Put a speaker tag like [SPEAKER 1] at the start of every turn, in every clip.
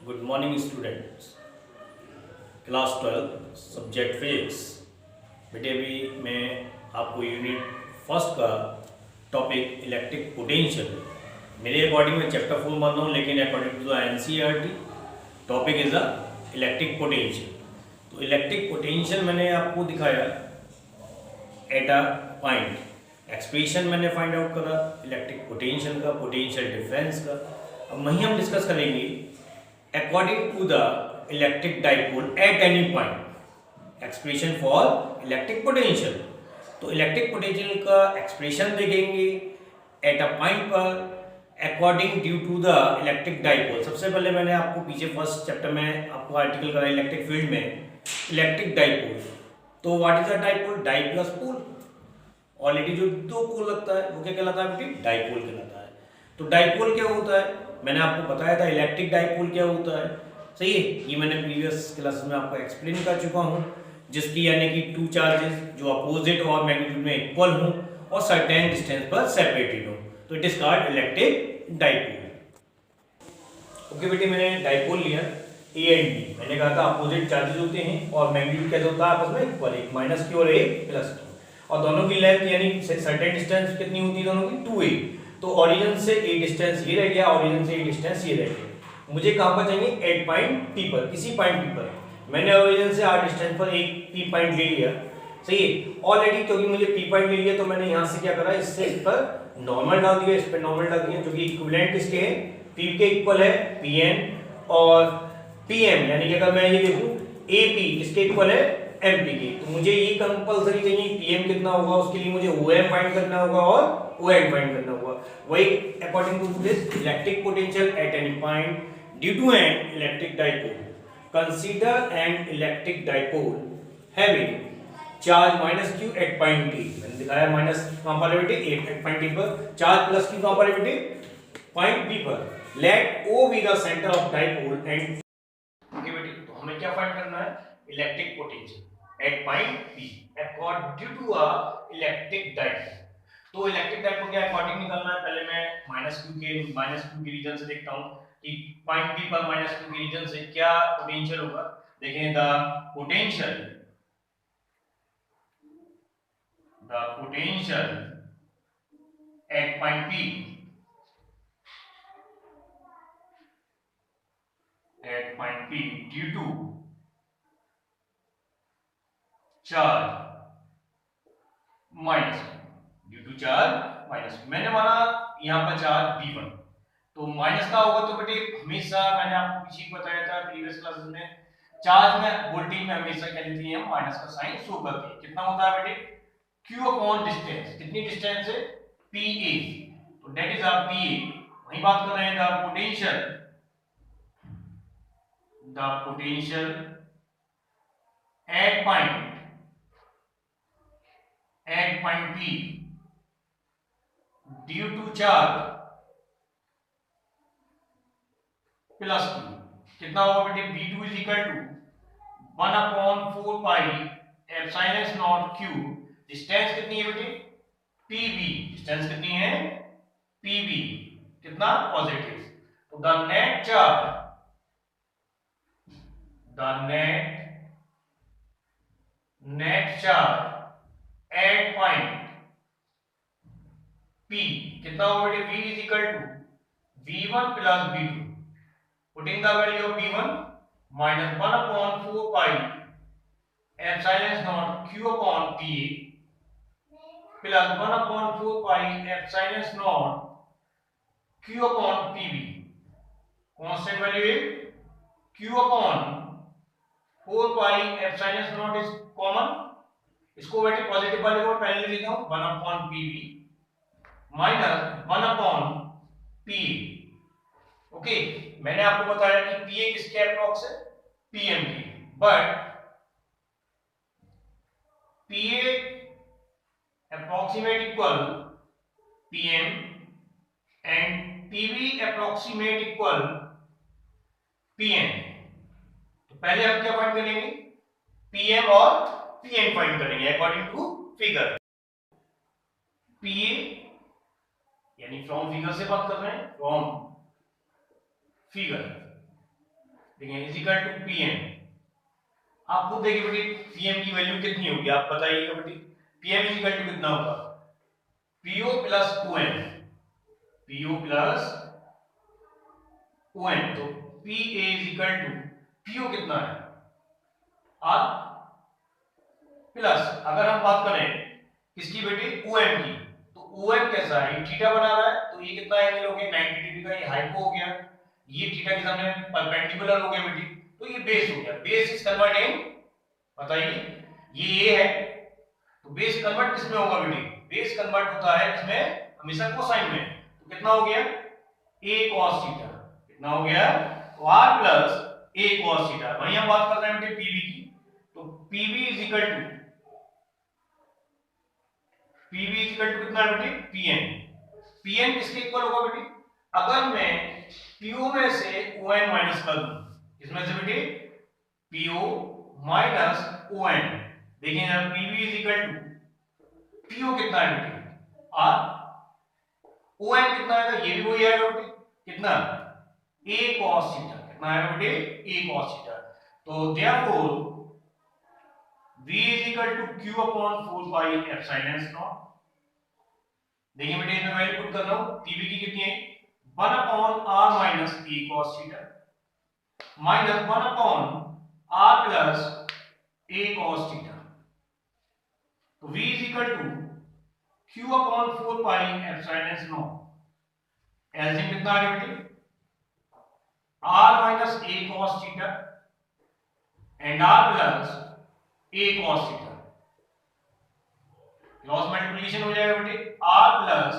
[SPEAKER 1] Good morning students. Class 12 subject physics. बेटे अभी मैं आपको यूनिट फर्स्ट का टॉपिक इलेक्ट्रिक पोटेंशियल मेरे अकॉर्डिंग में चैप्टर 4 मान रहा हूँ, लेकिन according to the NCERT topic is the electric potential. तो इलेक्ट्रिक पोटेंशियल मैंने आपको दिखाया एट अ पॉइंट। एक्सप्रेशन मैंने फाइंड आउट करा इलेक्ट्रिक पोटेंशियल का, पोटेंशियल डिफरेंस का। अब वहीं हम डिस्कस करेंगे according to the electric dipole at any point expression for electric potential। तो इलेक्ट्रिक पोटेंशियल का एक्सप्रेशन देखेंगे एट अ पॉइंट पर according due to the electric dipole. सबसे पहले मैंने आपको पीछे फर्स्ट चैप्टर में आपको आर्टिकल करा इलेक्ट्रिक फील्ड में इलेक्ट्रिक डाइपोल। तो what is the dipole? Di plus pole. Already जो दो पोल लगता है वो क्या कहलाता है बेटी? डाइपोल कहलाता है। तो डाइपोल क्या होता है? मैंने आपको बताया था इलेक्ट्रिक डाइपोल क्या होता है, सही है। ये मैंने प्रीवियस क्लास में आपको एक्सप्लेन कर चुका हूँ, जिसकी यानी कि टू चार्जेस जो अपोजिट और मैग्नीट्यूड में इक्वल हों और सर्टेन डिस्टेंस पर सेपरेटेड हो, तो it is called electric dipole. Okay बेटे, मैंने डाइपोल लिया ए एंड बी। मैंने कहा था अपोजिट चार्जेस होते हैं और मैग्नीट्यूड कैसे होता है आपस में इक्वल, एक माइनस की और एक प्लस की, और दोनों की लेंथ यानी सर्टेन डिस्टेंस कितनी होती है दोनों की? 2a। तो ओरिजिन से ए डिस्टेंस ये रह गया, ओरिजिन से ए डिस्टेंस ये रह गया। मुझे कहां पर चाहिए? एट पॉइंट पी पर, किसी पॉइंट पी पर। मैंने ओरिजिन से आर डिस्टेंस पर एक पी पॉइंट ले लिया, सही है। ऑलरेडी क्योंकि मुझे पी पॉइंट ले लिया तो मैंने यहां से क्या करा, इससे इस पर नॉर्मल डाल दिया, इस पर नॉर्मल डाल दिया, जो कि इक्विवेलेंट किसके है? पी के इक्वल है पीएन और पीएम, यानी कि अगर मैं ये देखूं एपी किसके इक्वल है? एमपी की। तो मुझे ये कंपलसरी चाहिए पीएम कितना होगा, उसके लिए मुझे ओएम फाइंड करना होगा और ओएन फाइंड करना होगा। वही according to this electric potential at any point due to an electric dipole. Consider an electric dipole having charge minus q at point T. मैंने दिखाया माइनस कहां पर है बेटे? एट पॉइंट टी पर। चार्ज प्लस q कहां पर है बेटे? पॉइंट p पर। Let o be the centre of dipole and okay बेटे, तो हमें क्या फाइंड करना है? Electric potential at point P according to a electric dipole. तो इलेक्ट्रिक डाइपोल के अकॉर्डिंग निकालना है। पहले मैं माइनस q के रीजन से देखता हूं कि पॉइंट P पर माइनस q के रीजन से क्या पोटेंशियल होगा। देखें the potential at point P due to charge minus, मैंने माना यहाँ पर चार्ज V1, तो माइनस का होगा। तो बेटे हमेशा मैंने आपको पीछे बताया था प्रीवियस क्लासेस में, चार्ज में वोल्टेज में हमेशा क्या लेते हैं हम? माइनस का साइन शो करते हैं। कितना होता है बेटे? Q upon distance. कितनी डिस्टेंस है? PA। तो दैट इज आवर PA। वही बात कर रहे हैं the potential at point P due to charge plus Q। कितना होगा बेटे? V2 is equal to 1 upon 4 pi epsilon naught Q। Distance कितनी है बेटे? PB। डिस्टेंस कितनी है? PB। कितना? पॉजिटिव। तो the net charge at point P कितना होगा बेटे? V is equal to V1 plus V2। Putting the value of V1 minus 1 upon 4 pi epsilon naught Q upon PA plus 1 upon 4 pi epsilon naught Q upon PB। Constant value है Q upon 4 pi epsilon naught is common. इसको बेटे positive वाले को पहले लिख देता हूं, 1 upon PB minus 1 upon PA। Okay, मैंने आपको बताया कि PA किसके अप्रॉक्स है? PM की। But PA approximate equal PM and PB approximate equal PM। तो पहले हम क्या फाइंड करेंगे? PM और PM फाइंड करेंगे अकॉर्डिंग टू फिगर। PA यानी फ्रॉम फिगर से बात कर रहे हैं, फ्रॉम फिगर देखिए इज इक्वल टू पीएम। आप खुद देखिए बेटी पीएम की वैल्यू कितनी होगी आप बताइएगा बेटी। पीएम इज इक्वल टू कितना होगा, PO plus ON, PO plus ON. तो P A is equal to PO कितना है आर प्लस, अगर हम बात करें किसकी बेटी ओएम की, तो ओएम कैसा है, थीटा बना रहा है तो ये कितना एंगल हो गया 90 डिग्री का, ये हाइपो हो गया, ये थीटा के सामने परपेंडिकुलर हो गया बेटी, तो ये बेस हो गया। बेस इज कन्वर्टिंग, बताइए ये है, तो बेस कन्वर्ट किसमें होगा बेटी, बेस कन्वर्ट होता है इसमें हमेशा कोसाइन में। तो कितना हो गया a cos थीटा, कितना हो गया r plus a cos theta. वहीं हम बात कर रहे हैं बेटे pv की, तो pv is equal to, pv is equal to कितना है बेटे pn। pn किसके इक्वल होगा बेटे, अगर मैं po में से on माइनस कर दूं, इसमें से बेटे po माइनस on, देखिए जरा pv is equal to po कितना है बेटे r, on कितना आएगा, ये भी वही आएगा बेटे कितना a cos थीटा, कितना आएगा बेटे a cos थीटा। तो therefore v is equal to q upon 4 pi epsilon naught। देखिए बेटे इसमें वैल्यू पुट कर रहा हूं, pv की कितनी है 1 upon r minus a cos theta minus 1 upon r plus a cos theta. तो v is equal to q upon 4 pi epsilon naught। LCM कितना आ गया बेटे r minus a cos theta and r plus a cos theta, cross multiplication हो जाएगा बेटे r plus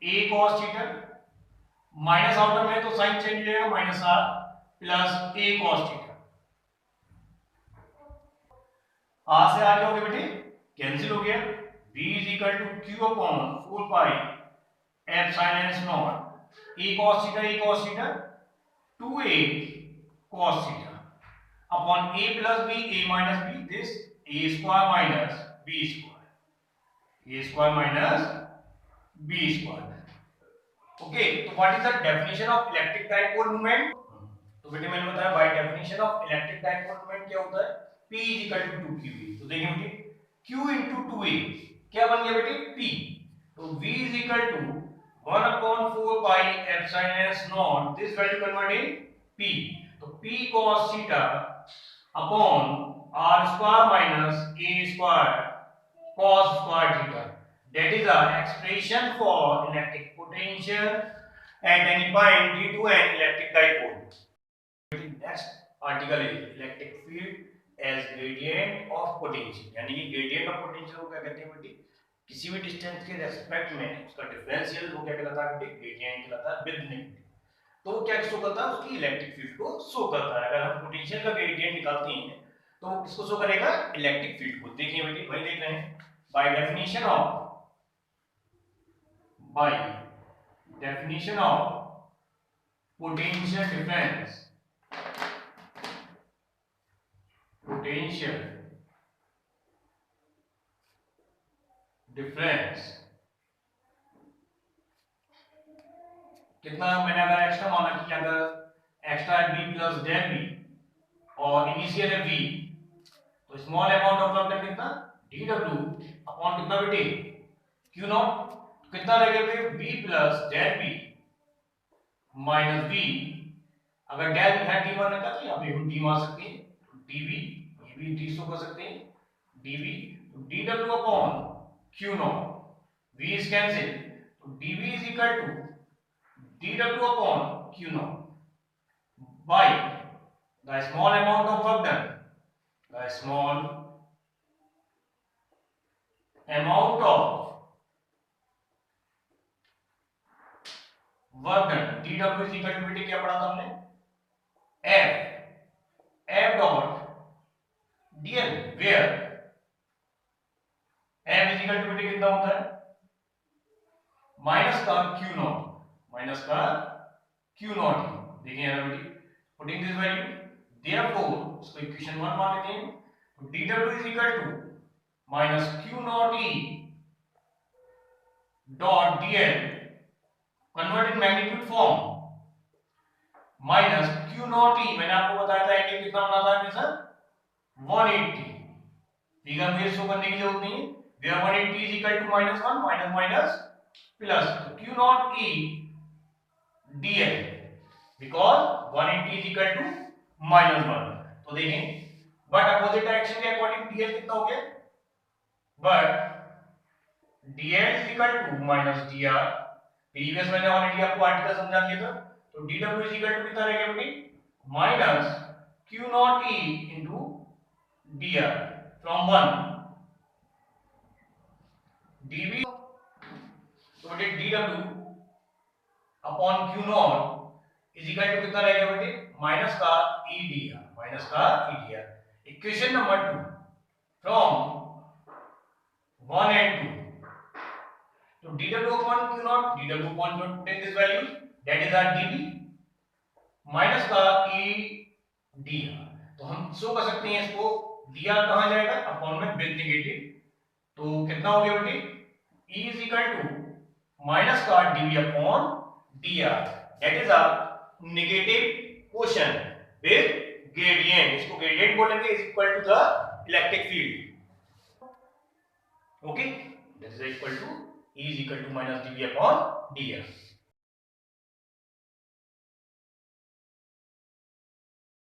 [SPEAKER 1] a cos theta, minus outer में तो sign change हो जाएगा minus r plus a cos theta। r से आ जाओगे बेटे कैंसिल हो गया, v is equal to q upon 4 pi epsilon naught a cos theta 2a cos theta upon a plus b, a minus b, this a square minus b square, a square minus b square। okay, तो what is the definition of electric dipole moment? तो बेटे मैंने बताया by definition of electric dipole moment क्या होता है, p is equal to 2qb। तो देखिए बेटे q into 2a क्या बन गया बेटे p, तो v is equal to 1 upon 4 pi epsilon naught, this value convert in p, तो p cos theta upon r square minus a square cos square theta, that is the expression for electric potential at any point due to an electric dipole। next article is electric field as gradient of potential, यानी कि gradient of potential को क्या कहते हैं बेटी, किसी भी distance के रेस्पेक्ट में उसका डिफरेंशियल वो क्या कहलाता है बेटी, ग्रेडियंट कहलाता है विद नेगेटिव। तो वो क्या शो करता है, उसकी इलेक्ट्रिक फील्ड को शो करता है। अगर हम पोटेंशियल का ग्रेडियंट निकालते हैं तो वो किसको शो करेगा, इलेक्ट्रिक फील्ड को। देखिए बेटी वही देख रहे हैं by definition of potential difference, potential difference कितना, मैंने अगर एक्स्ट्रा माना कि अगर एक्स्ट्रा है b प्लस डेल b और इनिशियल है v, तो small amount of work done कितना dw अपॉन कितना बेटे q नॉट, कितना रहेगा बेटे b plus del b minus v, अगर डेल है d1 रहता तो यहां पे हम d मार सकते हैं dv, ये भी d शो कर सकते हैं dv, तो dw upon q naught, v is cancel, तो dv is equal to dw upon q naught by the small amount of work done, the small amount of work done, dw is equal to बेटे क्या पढ़ा था हमने f dot dl, where f is equal to बेटे कितना होता है minus का q नॉट, माइनस का q नॉट। देखिए यहां बेटी पुटिंग दिस वैल्यू, देयरफॉर इसको इक्वेशन 1 मान लेते हैं, तो dw is equal to minus q naught e dot dl convert in magnitude form minus q naught e, मैंने आपको बताया था एंगल कितना बना था हमेशा 180। फिगर में शो करने की जरूरत नहीं है, where 180 is equal to -1 minus minus plus, तो q naught e dl, because 180 is equal to -1। तो देखें बट अपोजिट डायरेक्शन के अकॉर्डिंग dl कितना हो गया, but dl is equal to -dr। Previous मैंने ऑलरेडी आपको आर्टिकल समझा दिया था, तो dw इज इक्वल टू कितना रहेगा बेटी, minus q naught e into dr from 1 dv, तो बेटे dw upon q naught is equal to कितना रहेगा बेटे, माइनस का e dr, माइनस का e dr। Equation number 2 from 1 and 2, so dw upon q naught, dw upon q take this value, that is our dv minus का e dr। तो हम show कर सकते हैं इसको, dr कहां जाएगा, अपॉन में विद नेगेटिव, तो कितना हो गया बेटे, e is equal to minus का dv upon dr, that is a negative quotient with gradient, इसको gradient बोलेंगे, is equal to the electric field, okay, that is equal to E is equal to minus dv upon dr।